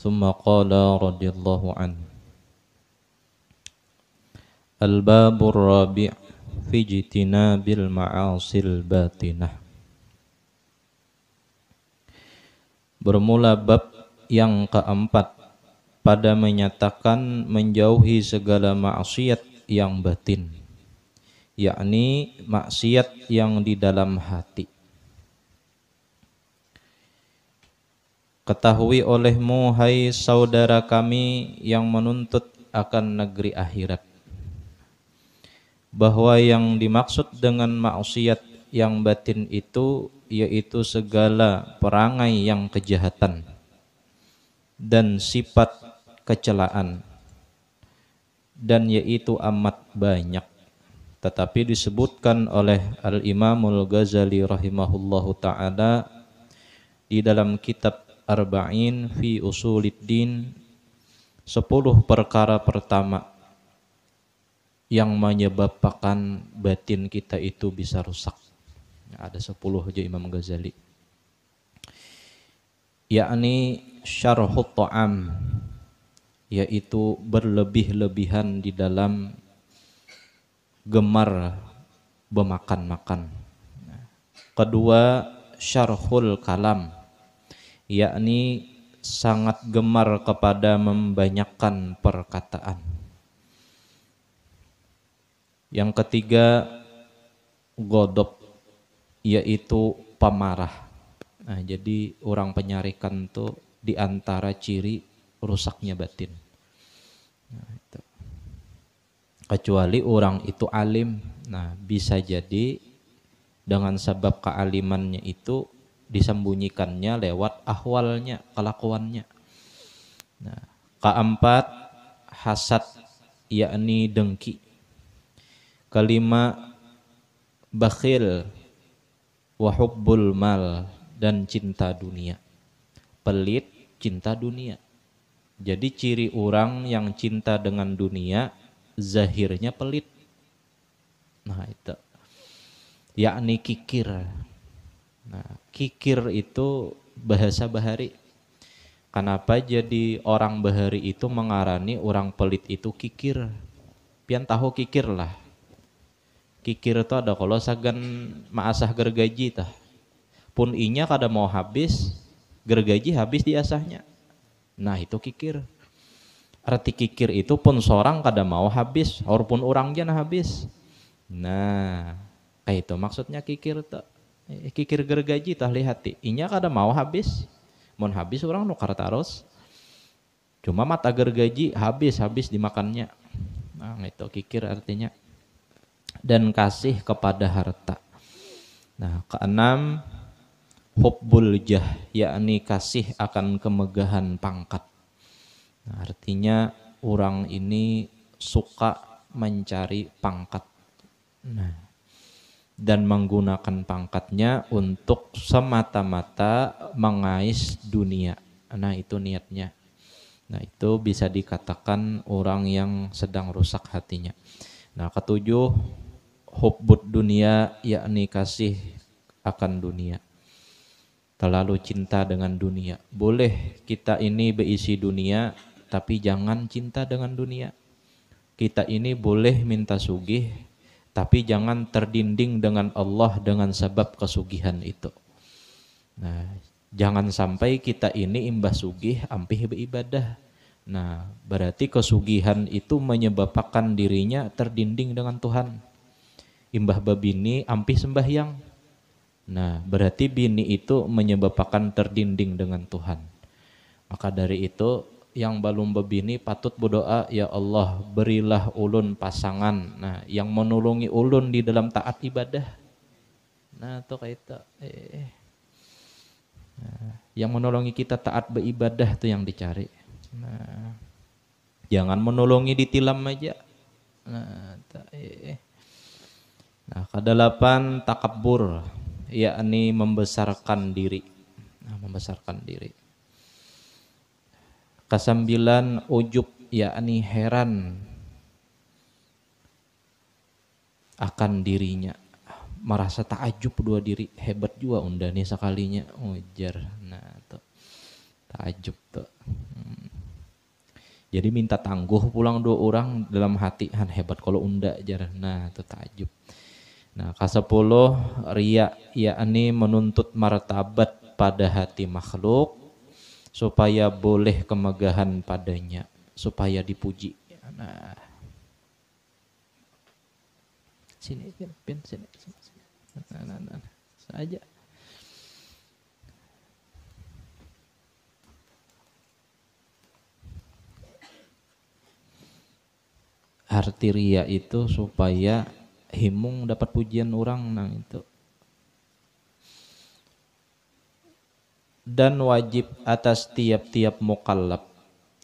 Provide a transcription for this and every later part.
ثم قال رضي الله عنه الباب الرابع في اجتناب المعاصي الباطنة. Bermula bab yang keempat pada menyatakan menjauhi segala maksiat yang batin, yakni maksiat yang di dalam hati. Ketahui olehmu, hai saudara kami yang menuntut akan negeri akhirat, bahwa yang dimaksud dengan maksiat yang batin itu yaitu segala perangai yang kejahatan dan sifat kecelaan, dan yaitu amat banyak. Tetapi disebutkan oleh Al-Imamul Ghazali rahimahullahu ta'ala di dalam kitab Arba'in fi Usuliddin, 10 perkara pertama yang menyebabkan batin kita itu bisa rusak. Ada 10 aja Imam Ghazali. Yakni syarhut ta'am, yaitu berlebih-lebihan di dalam gemar bermakan-makan. Kedua, syarhul kalam, yakni sangat gemar kepada membanyakkan perkataan. Yang ketiga, godop, yaitu pemarah. Nah, jadi orang penyarikan itu di antara ciri rusaknya batin. Nah, itu. Kecuali orang itu alim, nah bisa jadi dengan sebab kealimannya itu disembunyikannya lewat ahwalnya, kelakuannya. Nah, keempat, hasad, yakni dengki. Kelima, bakhil wa hubbul mal, dan cinta dunia. Pelit, cinta dunia. Jadi ciri orang yang cinta dengan dunia, zahirnya pelit. Nah itu, yakni kikir. Nah, kikir itu bahasa Bahari. Kenapa jadi orang Bahari itu mengarani orang pelit itu kikir? Pian tahu kikir lah. Kikir itu ada kalau sagan maasah gergaji tah. Pun inya kada mau habis, gergaji habis diasahnya. Nah itu kikir. Arti kikir itu pun seorang kada mau habis, walaupun orang jana habis. Nah, kayak itu maksudnya kikir tuh. Kikir gergaji tah lihati. Inya kada mau habis. Mun habis orang nukar taros. Cuma mata gergaji habis dimakannya. Nah, itu kikir artinya. Dan kasih kepada harta. Nah, keenam, hubbul jah, yakni kasih akan kemegahan pangkat. Nah, artinya orang ini suka mencari pangkat. Nah, dan menggunakan pangkatnya untuk semata-mata mengais dunia. Nah, itu niatnya. Nah, itu bisa dikatakan orang yang sedang rusak hatinya. Nah, ketujuh, hubbud dunia, yakni kasih akan dunia. Terlalu cinta dengan dunia. Boleh kita ini berisi dunia, tapi jangan cinta dengan dunia. Kita ini boleh minta sugih, tapi jangan terdinding dengan Allah dengan sebab kesugihan itu. Nah, jangan sampai kita ini imbah sugih, ampih beribadah. Nah, berarti kesugihan itu menyebabkan dirinya terdinding dengan Tuhan. Imbah babini, ampih sembahyang. Nah, berarti bini itu menyebabkan terdinding dengan Tuhan. Maka dari itu, yang belum babini patut berdoa, ya Allah berilah ulun pasangan, nah yang menolongi ulun di dalam taat ibadah. Nah, itu kayak itu. Nah, yang menolongi kita taat beribadah itu yang dicari. Nah, jangan menolongi ditilam aja. Nah, nah, kedelapan, takabbur, yakni membesarkan diri. Nah, membesarkan diri. Kesembilan, ujub, yakni heran akan dirinya, merasa takjub dua diri, hebat juga undang nih sekalinya ujar. Nah, tuh takjub tuh. Jadi minta tangguh pulang 2 orang dalam hati, han hebat kalau unda jar. Nah, itu takjub. Nah, kasepuluh riya, yakni menuntut martabat pada hati makhluk supaya boleh kemegahan padanya, supaya dipuji. Nah, sini pin sini. Nah. Saja. Arti riya itu supaya himung dapat pujian orang, nah itu. Dan wajib atas tiap-tiap mukallaf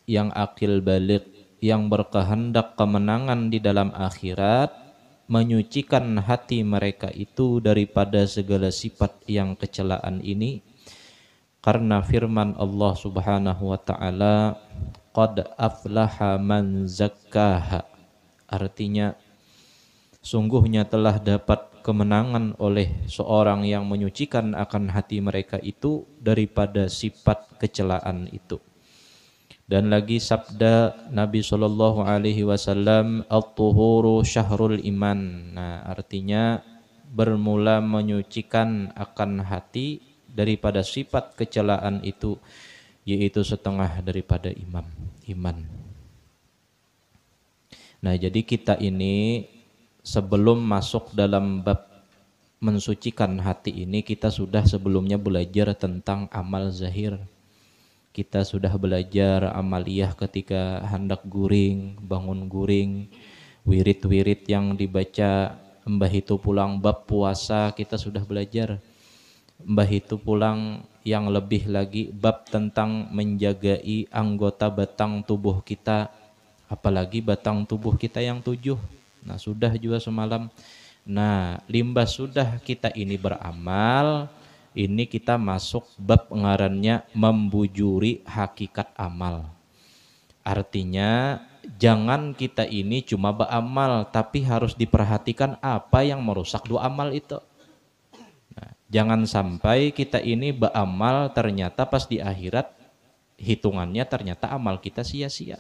yang akil balik, yang berkehendak kemenangan di dalam akhirat, menyucikan hati mereka itu daripada segala sifat yang kecelaan ini, karena firman Allah Subhanahu wa taala, qad aflaha man zakkaha, artinya sungguhnya telah dapat kemenangan oleh seorang yang menyucikan akan hati mereka itu daripada sifat kecelaan itu. Dan lagi sabda Nabi sallallahu alaihi wasallam, at-tuhuru syahrul iman. Nah, artinya bermula menyucikan akan hati daripada sifat kecelaan itu, yaitu setengah daripada iman. Nah, jadi kita ini sebelum masuk dalam bab mensucikan hati ini, kita sudah sebelumnya belajar tentang amal zahir. Kita sudah belajar amaliyah ketika hendak guring, bangun guring, wirid-wirid yang dibaca, mbah itu pulang bab puasa kita sudah belajar. Mbah itu pulang yang lebih lagi bab tentang menjagai anggota batang tubuh kita, apalagi batang tubuh kita yang 7. Nah, sudah juga semalam. Nah, limbah sudah kita ini beramal, ini kita masuk bab ngarannya membujuri hakikat amal. Artinya jangan kita ini cuma beramal, tapi harus diperhatikan apa yang merusak dua amal itu. Nah, jangan sampai kita ini beramal ternyata pas di akhirat hitungannya ternyata amal kita sia-sia.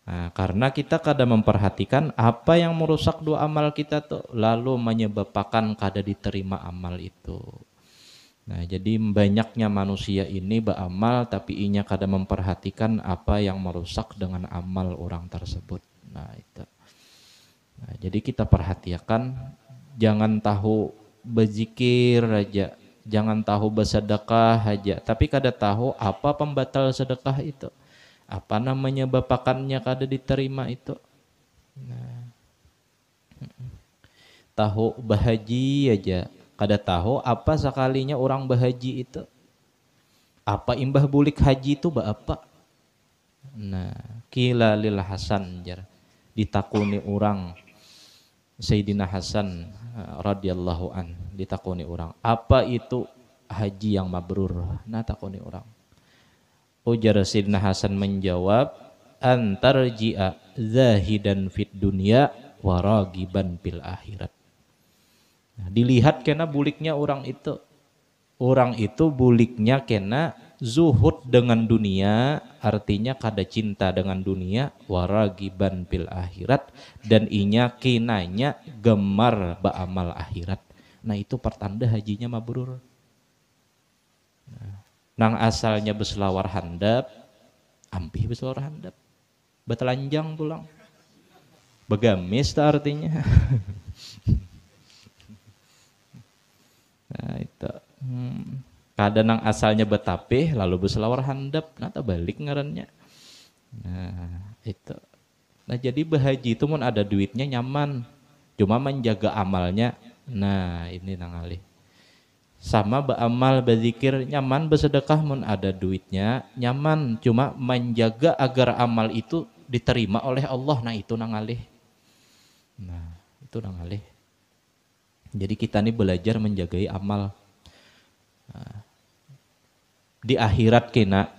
Nah, karena kita kadang memperhatikan apa yang merusak dua amal kita tuh, lalu menyebabkan kada diterima amal itu. Nah, jadi banyaknya manusia ini beramal tapi inya kadang memperhatikan apa yang merusak dengan amal orang tersebut. Nah, itu. Nah, jadi kita perhatikan, jangan tahu berzikir aja, jangan tahu bersedekah aja, tapi kada tahu apa pembatal sedekah itu. Apa namanya bapakannya kada diterima itu. Nah, tahu bahaji aja, kada tahu apa sekalinya orang bahaji itu. Apa imbah bulik haji itu apa? Nah, kila lil Hasan jar, ditakuni orang Sayyidina Hasan radhiyallahu an, ditakuni orang, apa itu haji yang mabrur? Nah, takuni orang. Ujar Sayyidina Hasan menjawab, antarji'a zahidan fid dunya wa ragiban fil akhirat. Nah, dilihat kena buliknya orang itu. Orang itu buliknya kena zuhud dengan dunia, artinya kada cinta dengan dunia, wa ragiban fil akhirat, dan inya kinanya gemar beramal akhirat. Nah, itu pertanda hajinya mabrur. Nang asalnya beselawar handap, ampih beselawar handap, betelanjang pulang, begamis tak artinya. Nah, itu. Kadang nang asalnya betapih, lalu beselawar handap, nata balik ngarannya. Nah, itu. Nah, jadi bahaji itu mun ada duitnya nyaman, cuma menjaga amalnya. Nah, ini nang alih. Sama beramal, berzikir nyaman, bersedekah mun ada duitnya nyaman, cuma menjaga agar amal itu diterima oleh Allah. Nah, itu nangalih. Nah, itu nangalih. Jadi kita ini belajar menjagai amal. Nah, di akhirat kena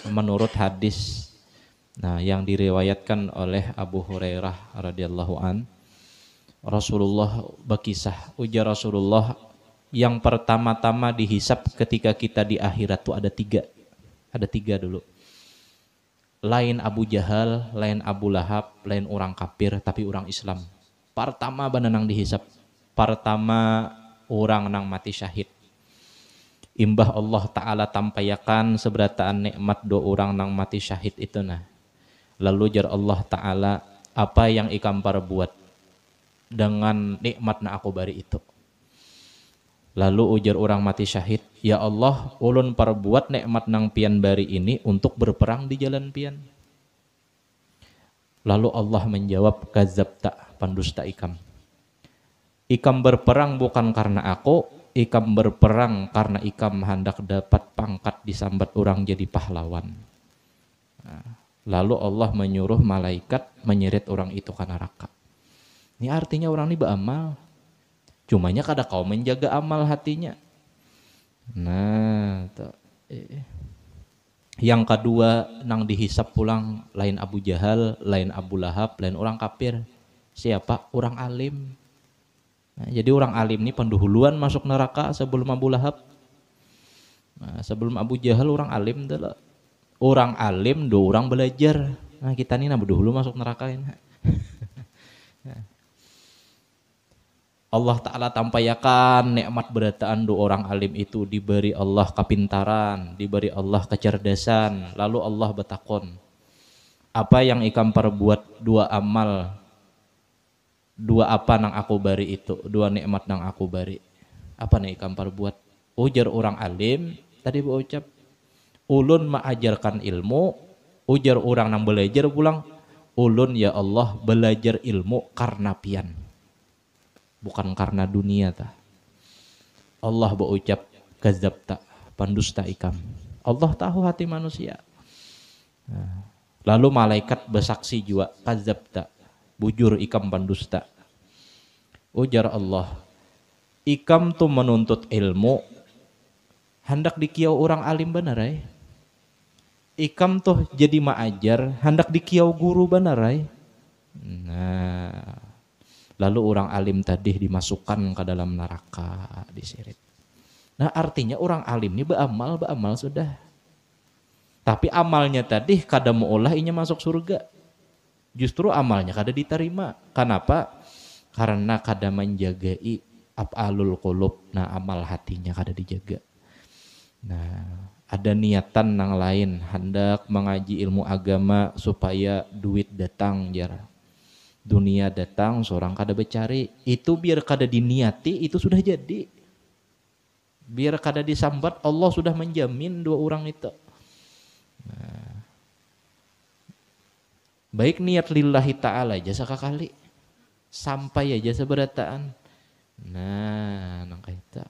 menurut hadis yang diriwayatkan oleh Abu Hurairah radhiyallahu an, Rasulullah berkisah, ujar Rasulullah, yang pertama-tama dihisap ketika kita di akhirat tuh ada 3. Ada 3 dulu. lain Abu Jahal, lain Abu Lahab, lain orang kafir tapi orang Islam. Pertama bananang dihisap, pertama orang nang mati syahid. Imbah Allah Ta'ala tampayakan seberataan nikmat do orang nang mati syahid itu nah. Lalu jar Allah Ta'ala, apa yang ikam perbuat dengan nikmat na aku bari itu. Lalu ujar orang mati syahid, ya Allah, ulun perbuat nikmat nang pian bari ini untuk berperang di jalan pian. Lalu Allah menjawab, kadzabta, pandusta ikam. Ikam berperang bukan karena aku, ikam berperang karena ikam hendak dapat pangkat disambat orang jadi pahlawan. Lalu Allah menyuruh malaikat menyeret orang itu ke neraka. Ini artinya orang ini beramal. Cumanya kada kau menjaga amal hatinya. Nah, yang kedua nang dihisap pulang lain Abu Jahal, lain Abu Lahab, lain orang kafir. Siapa? Orang alim. Nah, jadi orang alim ini pendahuluan masuk neraka sebelum Abu Lahab. Nah, sebelum Abu Jahal orang alim adalah orang alim, do orang belajar. Nah, kita ini dahulu masuk neraka ini. Allah Ta'ala tampayakan nikmat berataan do orang alim itu diberi Allah kepintaran, diberi Allah kecerdasan. Lalu Allah bertakon, apa yang ikam perbuat dua amal, dua apa nang aku bari itu, dua nikmat nang aku bari. Apa nih ikam perbuat? Ujar orang alim, tadi berucap, ulun mengajarkan ilmu, ujar orang nang belajar pulang, ulun ya Allah belajar ilmu karena pian. Bukan karena dunia ta. Allah berucap kadzabta, pandusta ikam. Allah tahu hati manusia. Lalu malaikat bersaksi juga kadzabta, bujur ikam pandusta. Ujar Allah, ikam tuh menuntut ilmu hendak dikiau orang alim benar ay. Ikam tuh jadi maajar hendak dikiau guru benar ay. Nah, lalu orang alim tadi dimasukkan ke dalam neraka, diseret. Nah artinya orang alim ini beramal sudah. Tapi amalnya tadi kada maulah inya masuk surga. Justru amalnya kada diterima. Kenapa? Karena kada menjagai af'alul qulub. Nah amal hatinya kada dijaga. Nah ada niatan yang lain, hendak mengaji ilmu agama supaya duit datang jar. Dunia datang, seorang kada becari, itu biar kada diniati, itu sudah jadi. Biar kada disambat, Allah sudah menjamin dua orang itu. Nah, baik niat lillahi ta'ala aja sekali, sampai aja seberataan. Nah, nang kaita.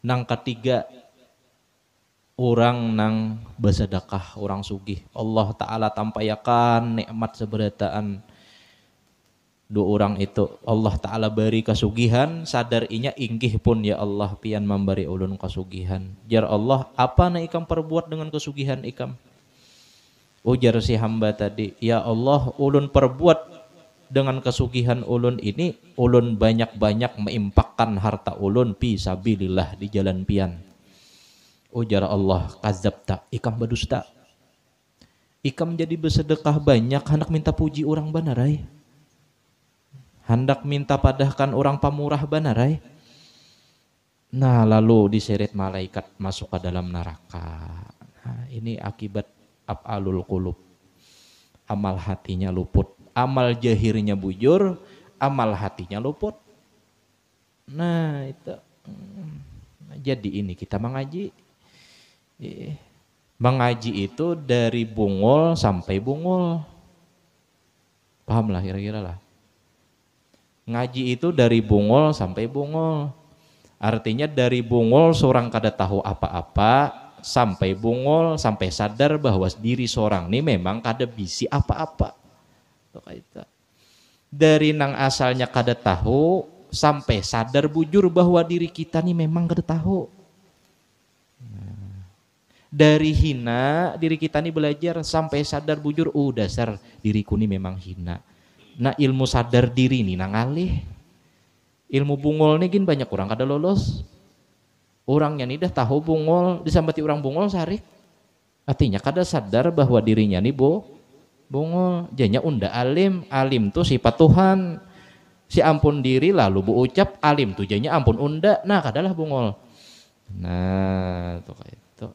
Nang ketiga, orang nang bersedekah, orang sugih. Allah Ta'ala tampayakan nikmat seberataan dua orang itu. Allah Ta'ala beri kesugihan, sadar inya inggih pun ya Allah pian memberi ulun kesugihan. Jar Allah, apa na ikam perbuat dengan kesugihan ikam? Ujar si hamba tadi, ya Allah ulun perbuat dengan kesugihan ulun ini, ulun banyak-banyak mengimpakkan harta ulun fi sabilillah di jalan pian. Ujar Allah, kadzabta, ikam berdusta. Ikam jadi bersedekah banyak, hendak minta puji orang banarai. Hendak minta padahkan orang pamurah banarai. Nah lalu diseret malaikat masuk ke dalam neraka. Nah, ini akibat af'alul qulub. Amal hatinya luput. Amal jahirnya bujur, amal hatinya luput. Nah itu. Jadi ini kita mengaji. Mengaji itu dari bungul sampai bungul. Paham lah kira-kira lah. Ngaji itu dari bungul sampai bungul. Artinya dari bungul seorang kada tahu apa-apa, sampai bungul, sampai sadar bahwa diri seorang ini memang kada bisi apa-apa. Dari nang asalnya kada tahu, sampai sadar bujur bahwa diri kita ini memang kada tahu. Dari hina diri kita ini belajar sampai sadar bujur, dasar diriku ini memang hina. Nah ilmu sadar diri ini nang alih. Ilmu bungul ini gin banyak orang kada lolos. Orangnya nih dah tahu bungol, disambati orang bungol sarik. Artinya kada sadar bahwa dirinya nih bungol. Janya unda alim, alim tuh sifat Tuhan. Si ampun diri lalu bu ucap alim tuh janya ampun unda. Nah kadalah bungol. Nah tuh kayak itu.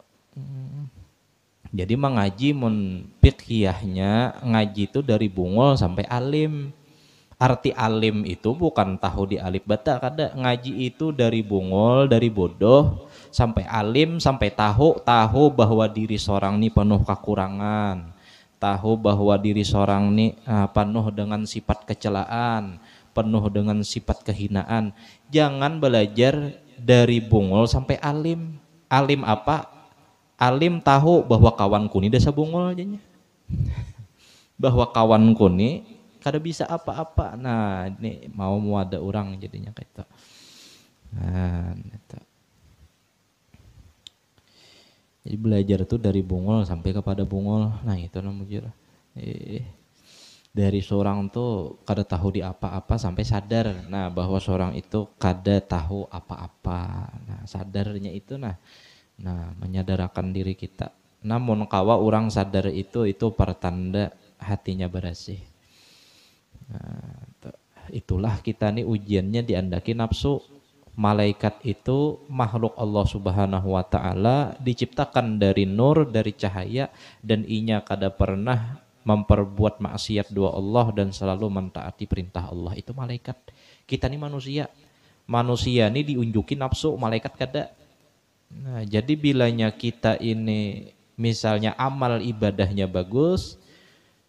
Jadi mengaji mun fiqhiyahnya ngaji itu dari bungol sampai alim. Arti alim itu bukan tahu di alif bata, kada. Ngaji itu dari bungol, dari bodoh sampai alim, sampai tahu bahwa diri seorang ini penuh kekurangan, tahu bahwa diri seorang ini penuh dengan sifat kecelaan, penuh dengan sifat kehinaan. Jangan belajar dari bungol sampai alim. Alim apa? Alim tahu bahwa kawanku ini desa bungol aja, bahwa kawanku ini kada bisa apa-apa. Nah ini mau ada orang jadinya kayak itu. Nah, itu. Jadi belajar itu dari bungol sampai kepada bungol. Nah itu namanya dari seorang tuh kada tahu di apa-apa sampai sadar. Nah bahwa seorang itu kada tahu apa-apa. Nah sadarnya itu nah menyadarkan diri kita. Namun kawa orang sadar itu pertanda hatinya bersih. Nah, itulah kita nih ujiannya diandaki nafsu. Malaikat itu makhluk Allah Subhanahu wa taala, diciptakan dari nur, dari cahaya, dan inya kada pernah memperbuat maksiat dua Allah dan selalu mentaati perintah Allah. Itu malaikat. Kita nih manusia. Manusia nih diunjukin nafsu, malaikat kada. Nah, jadi bilanya kita ini misalnya amal ibadahnya bagus,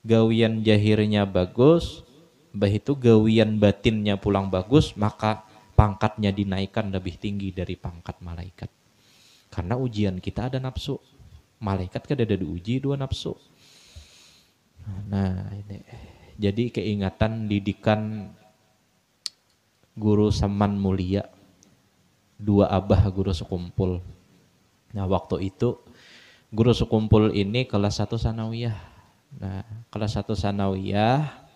gawian jahirnya bagus, itu gawian batinnya pulang bagus, maka pangkatnya dinaikkan lebih tinggi dari pangkat malaikat. Karena ujian kita ada nafsu. Malaikat kan ada diuji dua nafsu. Nah ini. Jadi keingatan didikan guru Saman Mulia. Dua abah guru sekumpul. Nah waktu itu guru sekumpul ini kelas 1 sanawiyah. Nah kelas 1 sanawiyah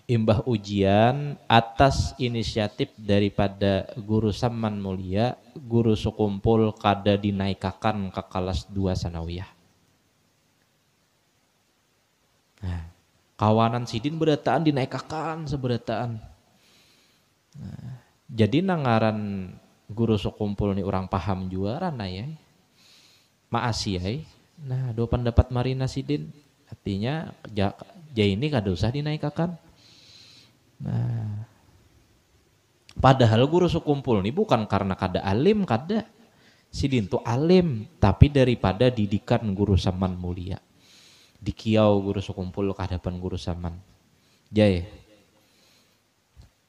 imbah ujian atas inisiatif daripada guru Saman Mulia, guru sekumpul kada dinaikakan ke kelas 2 sanawiyah. Nah, kawanan sidin berataan dinaikakan seberataan. Nah, jadi nangaran guru sekumpul ini orang paham juga rana ya. Maasiyai. Nah, dua pendapat Marina sidin. Artinya ini kada usah dinaikakan. Nah, padahal guru sekumpul ini bukan karena kada alim, kada. Sidin tuh alim, tapi daripada didikan guru Saman Mulia. Dikiau guru sekumpul ke hadapan guru Saman. Jai,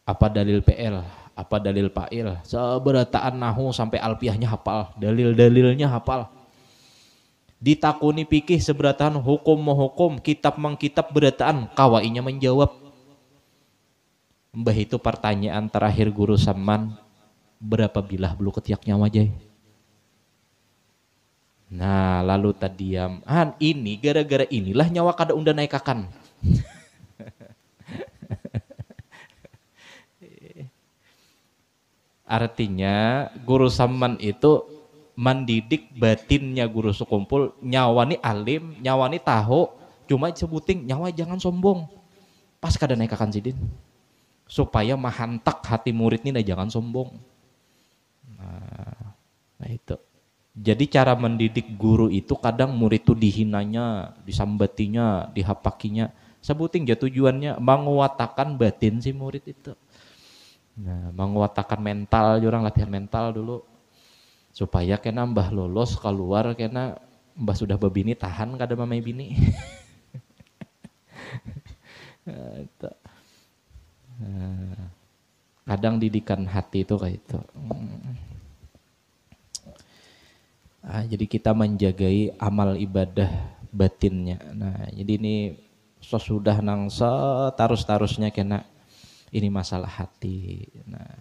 apa dalil PL, apa dalil Pail, seberataan nahu sampai alpiahnya hafal, dalil-dalilnya hafal. Ditakuni pikih seberataan hukum menghukum, kitab mengkitab berataan, kawainya menjawab. Mbah itu pertanyaan terakhir guru Saman, berapa bilah belu ketiak nyawa Jai? Nah lalu tadiam, ini gara-gara inilah nyawa kada unda naikakan. Artinya guru Saman itu mendidik batinnya guru sekumpul, nyawa ni alim, nyawa ni tahu, cuma sebuting nyawa jangan sombong. Pas kada naikakan sidin. Supaya mahantak hati murid ini jangan sombong. Nah itu. Jadi cara mendidik guru itu kadang murid itu dihinanya, disambatinya, dihapakinya. Sebuting ya tujuannya menguatakan batin si murid itu. Nah, menguatakan mental, orang latihan mental dulu. Supaya kena mbah lolos keluar, kena mbah sudah bebini tahan kada mamai bini. Nah, itu. Kadang didikan hati itu kayak itu. Jadi kita menjagai amal ibadah batinnya. Nah, jadi ini sesudah nang setarus-tarusnya kena ini masalah hati. Nah,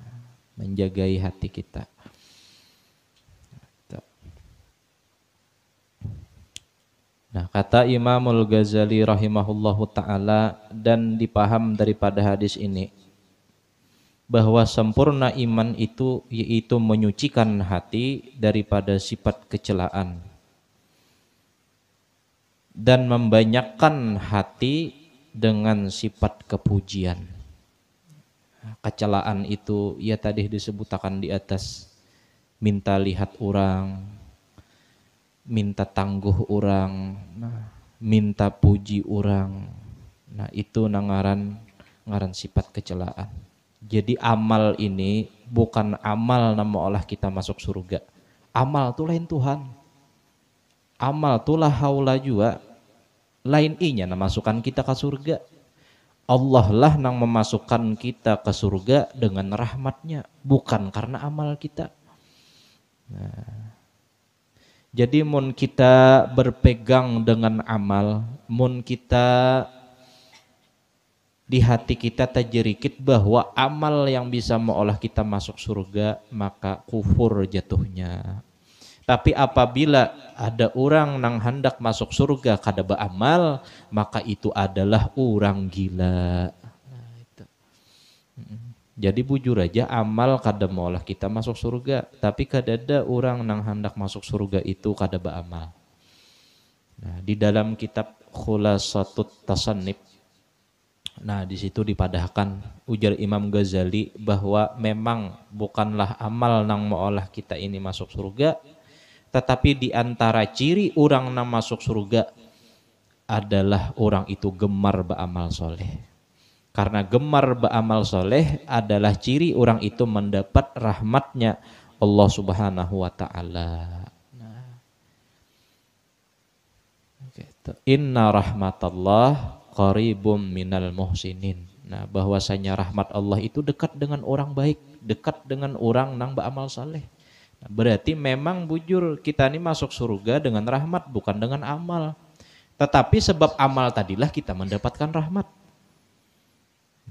menjagai hati kita. Nah, kata Imamul Ghazali rahimahullahu ta'ala, dan dipaham daripada hadis ini bahwa sempurna iman itu yaitu menyucikan hati daripada sifat kecelaan dan membanyakkan hati dengan sifat kepujian. Kecelaan itu ya tadi disebutkan di atas, minta lihat orang, minta tangguh orang, minta puji orang. Nah itu ngaran sifat kecelaan. Jadi amal ini bukan amal nama olah kita masuk surga. Amal itu lain Tuhan. Amal itu lah haula juga. Lain inya na masukkan kita ke surga. Allah lah nang memasukkan kita ke surga dengan rahmatnya, bukan karena amal kita. Nah, jadi mun kita berpegang dengan amal, mun kita di hati kita tajrikit bahwa amal yang bisa mengolah kita masuk surga, maka kufur jatuhnya. Tapi apabila ada orang nang hendak masuk surga kada beramal, maka itu adalah orang gila. Nah, itu. Jadi bujur aja amal kada mengolah kita masuk surga, tapi kada ada orang nang hendak masuk surga itu kada beramal. Nah, di dalam kitab Khulasatut Tasannif, nah di situ dipadahkan ujar Imam Ghazali bahwa memang bukanlah amal nang mengolah kita ini masuk surga, tetapi di antara ciri orang nang masuk surga adalah orang itu gemar beramal soleh. Karena gemar beramal soleh adalah ciri orang itu mendapat rahmatnya Allah Subhanahu wa Ta'ala. Nah, gitu. Inna rahmatallah qaribum minal muhsinin. Nah, bahwasanya rahmat Allah itu dekat dengan orang baik, dekat dengan orang nang beramal soleh. Nah, berarti memang bujur kita ini masuk surga dengan rahmat, bukan dengan amal. Tetapi sebab amal tadilah kita mendapatkan rahmat.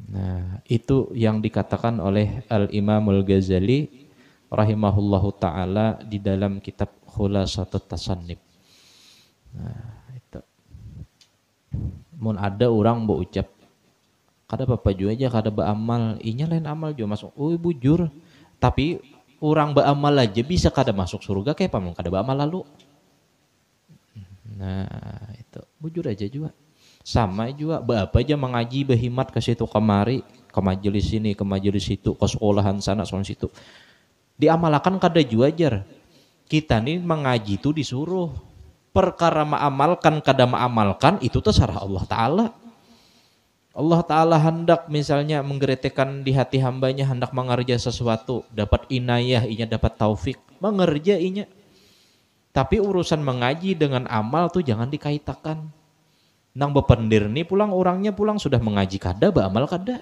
Nah, itu yang dikatakan oleh Al-Imamul Ghazali rahimahullahu ta'ala di dalam kitab Khulasatut Tasannif. Nah, itu. Mun ada orang mau ucap, kada apa-apa juga aja, kada beramal, inya lain amal juga masuk. Oh bujur, tapi orang beramal aja bisa kada masuk surga, kayak paman kada beramal lalu. Nah itu bujur aja juga. Sama juga apa aja mengaji berhimat ke situ kemari, ke majelis sini, ke majelis situ, ke sekolahan sana situ. Diamalkan kada juga ajar. Kita nih mengaji itu disuruh. Perkara mengamalkan kada mengamalkan itu terserah Allah Ta'ala. Allah Ta'ala hendak misalnya menggeretekan di hati hambanya, hendak mengerja sesuatu, dapat inayah, inya dapat taufik, mengerja inya. Tapi urusan mengaji dengan amal tuh jangan dikaitakan. Nang bependir nih pulang orangnya pulang sudah mengaji kada, beramal kada.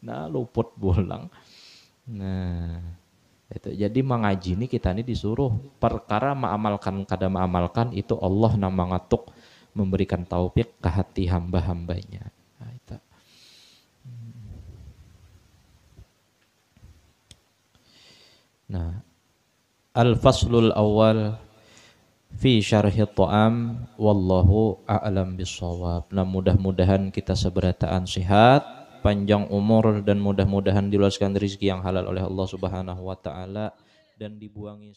Nah luput pulang. Nah itu jadi mengaji nih kita nih disuruh. Perkara mengamalkan kada mengamalkan itu Allah nang mengatuk, memberikan taufik ke hati hamba-hambanya. Nah, itu. Nah, al-faslul awal fi syarhi ta'am wallahu a'lam bissawab. Nah, mudah-mudahan kita seberataan sehat, panjang umur dan mudah-mudahan diluaskan rezeki yang halal oleh Allah Subhanahu wa taala dan dibuangi